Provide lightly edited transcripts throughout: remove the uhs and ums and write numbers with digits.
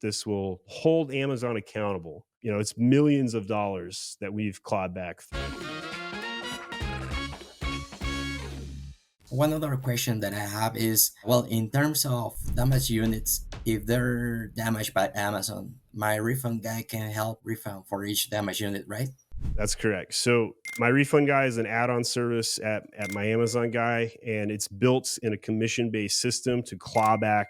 this will hold Amazon accountable. It's millions of dollars that we've clawed back. One other question that I have is, well, in terms of damaged units, if they're damaged by Amazon, my refund guy can help refund for each damaged unit, right? That's correct. So my Refund Guy is an add-on service at my Amazon Guy, and it's built in a commission-based system to claw back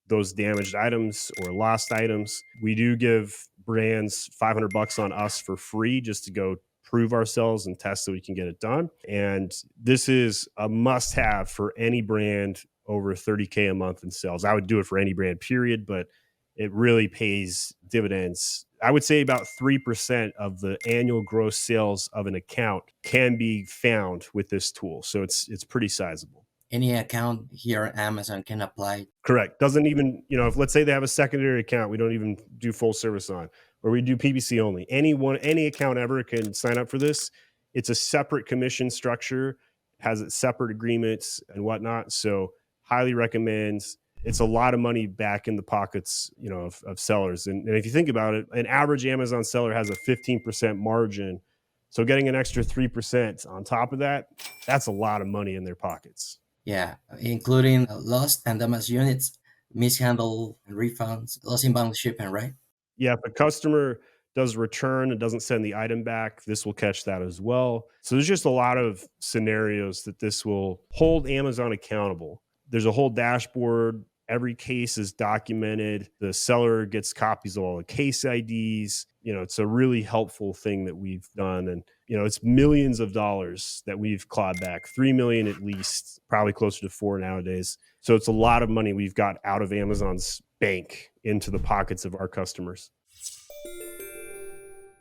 those damaged items or lost items. We do give brands $500 on us for free just to go prove ourselves and test that we can get it done. And this is a must-have for any brand over 30K a month in sales. I would do it for any brand, period, but it really pays dividends. I would say about 3% of the annual gross sales of an account can be found with this tool. So it's pretty sizable. Any account here at Amazon can apply. Correct. Doesn't even, if let's say they have a secondary account, we don't even do full service on, or we do PPC only. Any account ever can sign up for this. It's a separate commission structure, has its separate agreements and whatnot. So highly recommend. It's a lot of money back in the pockets, of sellers. And if you think about it, an average Amazon seller has a 15% margin. So getting an extra 3% on top of that, that's a lot of money in their pockets. Yeah, including lost and damaged units, mishandled refunds, lost inbound shipment, right? Yeah, if a customer does return and doesn't send the item back, this will catch that as well. So there's just a lot of scenarios that this will hold Amazon accountable. There's a whole dashboard. Every case is documented. The seller gets copies of all the case IDs. It's a really helpful thing that we've done. And, it's millions of dollars that we've clawed back, 3 million at least, probably closer to 4 nowadays. So it's a lot of money we've got out of Amazon's bank into the pockets of our customers.